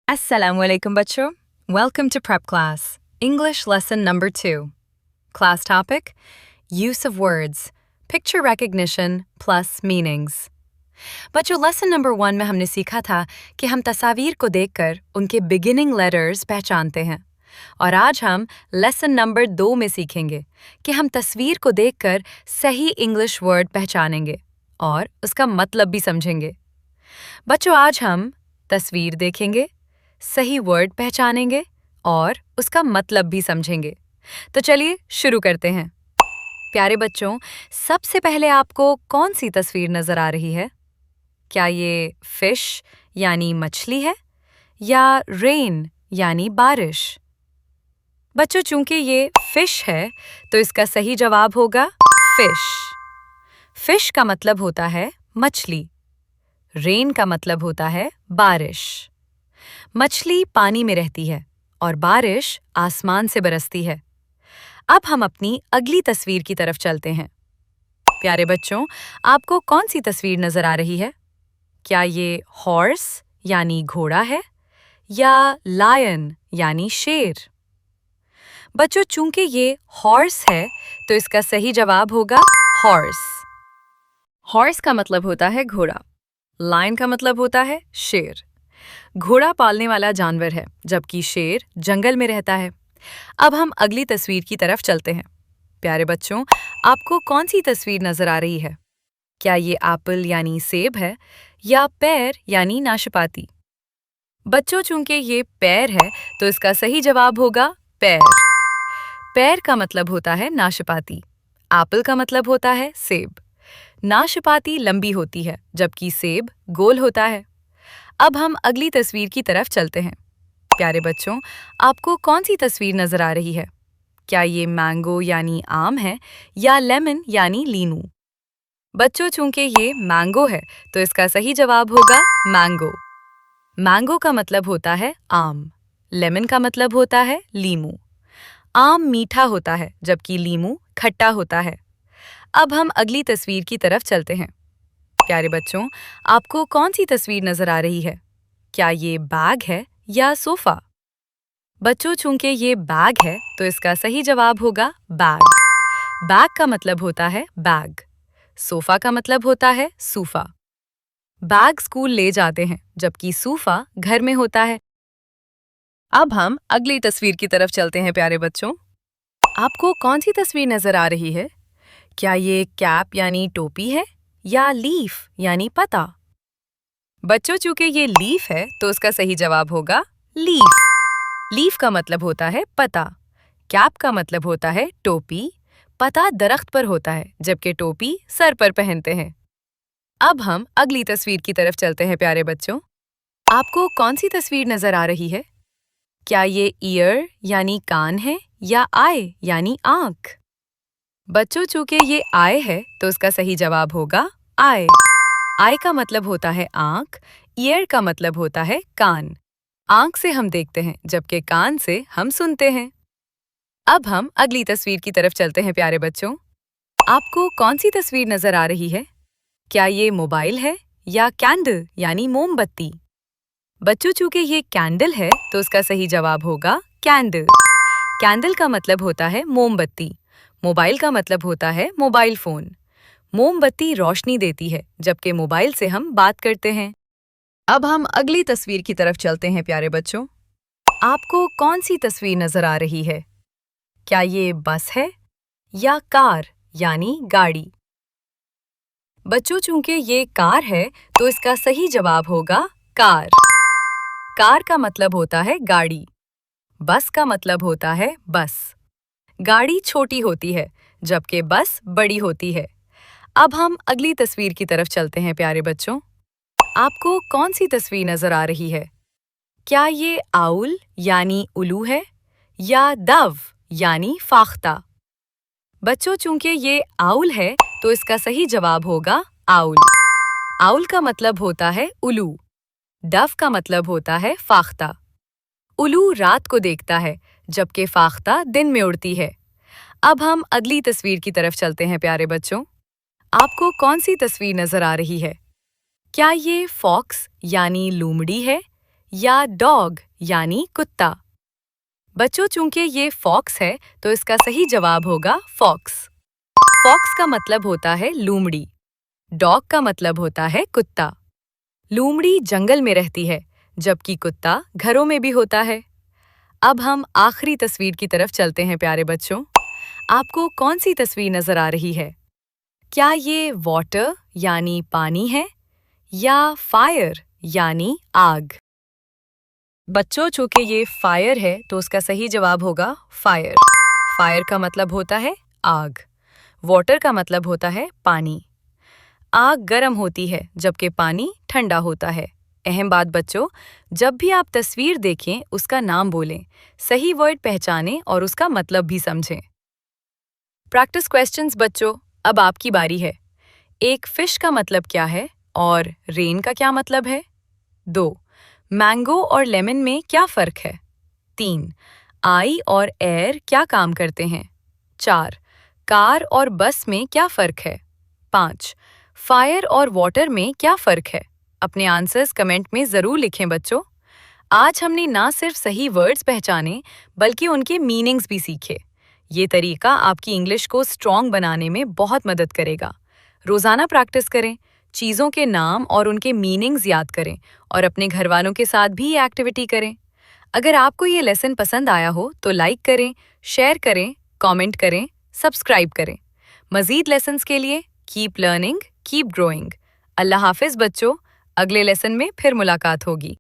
Assalamu alaikum bachcho. Welcome to prep class. English lesson number 2. Class topic: use of words, picture recognition plus meanings. बच्चों lesson number 1 में हमने सीखा था कि हम तस्वीर को देखकर उनके बिगिनिंग लेटर्स पहचानते हैं और आज हम लेसन नंबर 2 में सीखेंगे कि हम तस्वीर को देखकर सही इंग्लिश वर्ड पहचानेंगे और उसका मतलब भी समझेंगे। बच्चों आज हम तस्वीर देखेंगे, सही वर्ड पहचानेंगे और उसका मतलब भी समझेंगे। तो चलिए शुरू करते हैं। प्यारे बच्चों, सबसे पहले आपको कौन सी तस्वीर नजर आ रही है? क्या ये फिश यानी मछली है या रेन यानी बारिश? बच्चों चूंकि ये फिश है तो इसका सही जवाब होगा फिश। फिश का मतलब होता है मछली। रेन का मतलब होता है बारिश। मछली पानी में रहती है और बारिश आसमान से बरसती है। अब हम अपनी अगली तस्वीर की तरफ चलते हैं। प्यारे बच्चों, आपको कौन सी तस्वीर नजर आ रही है? क्या ये हॉर्स यानी घोड़ा है या लायन यानी शेर? बच्चों चूंकि ये हॉर्स है तो इसका सही जवाब होगा हॉर्स। हॉर्स का मतलब होता है घोड़ा, लायन का मतलब होता है शेर। घोड़ा पालने वाला जानवर है जबकि शेर जंगल में रहता है। अब हम अगली तस्वीर की तरफ चलते हैं। प्यारे बच्चों, आपको कौन सी तस्वीर नजर आ रही है? क्या ये एप्पल यानी सेब है या पैर यानी नाशपाती? बच्चों चूंकि ये पैर है तो इसका सही जवाब होगा पैर। पैर का मतलब होता है नाशपाती। एप्पल का मतलब होता है सेब। नाशपाती लंबी होती है जबकि सेब गोल होता है। अब हम अगली तस्वीर की तरफ चलते हैं। प्यारे बच्चों, आपको कौन सी तस्वीर नजर आ रही है? क्या ये मैंगो यानी आम है या लेमन यानी लीमू? बच्चों चूंकि ये मैंगो है तो इसका सही जवाब होगा मैंगो। मैंगो का मतलब होता है आम, लेमन का मतलब होता है लीमू। आम मीठा होता है जबकि लीमू खट्टा होता है। अब हम अगली तस्वीर की तरफ चलते हैं। प्यारे बच्चों, आपको कौन सी तस्वीर नजर आ रही है? क्या ये बैग है या सोफा? बच्चों चूंकि ये बैग है तो इसका सही जवाब होगा बैग। बैग का मतलब होता है बैग। सोफा का मतलब होता है सूफा। बैग स्कूल ले जाते हैं जबकि सूफा घर में होता है। अब हम अगली तस्वीर की तरफ चलते हैं। प्यारे बच्चों, आपको कौन सी तस्वीर नजर आ रही है? क्या ये कैप यानी टोपी है या लीफ यानी पत्ता? बच्चों चूंकि ये लीफ है तो उसका सही जवाब होगा लीफ। लीफ का मतलब होता है पत्ता। कैप का मतलब होता है टोपी। पत्ता दरख्त पर होता है जबकि टोपी सर पर पहनते हैं। अब हम अगली तस्वीर की तरफ चलते हैं। प्यारे बच्चों, आपको कौन सी तस्वीर नजर आ रही है? क्या ये ईयर यानी कान है या आई यानी आंख? बच्चों चूंकि ये आई है तो उसका सही जवाब होगा आई। आई का मतलब होता है आंख, ईयर का मतलब होता है कान। आंख से हम देखते हैं जबकि कान से हम सुनते हैं। अब हम अगली तस्वीर की तरफ चलते हैं। प्यारे बच्चों, आपको कौन सी तस्वीर नजर आ रही है? क्या ये मोबाइल है या कैंडल यानी मोमबत्ती? बच्चों चूंकि ये कैंडल है तो उसका सही जवाब होगा कैंडल। कैंडल का मतलब होता है मोमबत्ती। मोबाइल का मतलब होता है मोबाइल फोन। मोमबत्ती रोशनी देती है जबकि मोबाइल से हम बात करते हैं। अब हम अगली तस्वीर की तरफ चलते हैं। प्यारे बच्चों, आपको कौन सी तस्वीर नजर आ रही है? क्या ये बस है या कार यानी गाड़ी? बच्चों चूंकि ये कार है तो इसका सही जवाब होगा कार। कार का मतलब होता है गाड़ी। बस का मतलब होता है बस। गाड़ी छोटी होती है जबकि बस बड़ी होती है। अब हम अगली तस्वीर की तरफ चलते हैं। प्यारे बच्चों, आपको कौन सी तस्वीर नजर आ रही है? क्या ये आउल यानी उल्लू है या दव यानी फाख्ता? बच्चों चूंकि ये आउल है तो इसका सही जवाब होगा आउल। आउल का मतलब होता है उल्लू। डव का मतलब होता है फाख्ता। उल्लू रात को देखता है जबकि फाख्ता दिन में उड़ती है। अब हम अगली तस्वीर की तरफ चलते हैं। प्यारे बच्चों, आपको कौन सी तस्वीर नजर आ रही है? क्या ये फॉक्स यानी लोमड़ी है या डॉग यानी कुत्ता। बच्चों, चूंकि ये फॉक्स है तो इसका सही जवाब होगा फॉक्स। फॉक्स का मतलब होता है लूमड़ी। डॉग का मतलब होता है कुत्ता। लूमड़ी जंगल में रहती है, जबकि कुत्ता घरों में भी होता है। अब हम आखिरी तस्वीर की तरफ चलते हैं प्यारे बच्चों। आपको कौन सी तस्वीर नजर आ रही है? क्या ये वाटर यानी पानी है या फायर यानी आग? बच्चों, चूंकि ये फायर है तो उसका सही जवाब होगा फायर। फायर का मतलब होता है आग। वाटर का मतलब होता है पानी। आग गर्म होती है जबकि पानी ठंडा होता है। अहम बात बच्चों, जब भी आप तस्वीर देखें उसका नाम बोलें, सही वर्ड पहचानें और उसका मतलब भी समझें। प्रैक्टिस क्वेश्चंस बच्चों, अब आपकी बारी है। एक फिश का मतलब क्या है और रेन का क्या मतलब है? 2. मैंगो और लेमन में क्या फ़र्क है? 3. आई और एयर क्या काम करते हैं? 4. कार और बस में क्या फ़र्क है? 5. फायर और वाटर में क्या फ़र्क है? अपने आंसर्स कमेंट में ज़रूर लिखें बच्चों। आज हमने ना सिर्फ सही वर्ड्स पहचाने बल्कि उनके मीनिंग्स भी सीखे। ये तरीका आपकी इंग्लिश को स्ट्रॉन्ग बनाने में बहुत मदद करेगा। रोज़ाना प्रैक्टिस करें, चीज़ों के नाम और उनके मीनिंग्स याद करें और अपने घर वालों के साथ भी ये एक्टिविटी करें। अगर आपको ये लेसन पसंद आया हो तो लाइक करें, शेयर करें, कमेंट करें, सब्सक्राइब करें। मज़ीद लेसन्स के लिए कीप लर्निंग, कीप ग्रोइंग। अल्लाह हाफिज़ बच्चों, अगले लेसन में फिर मुलाकात होगी।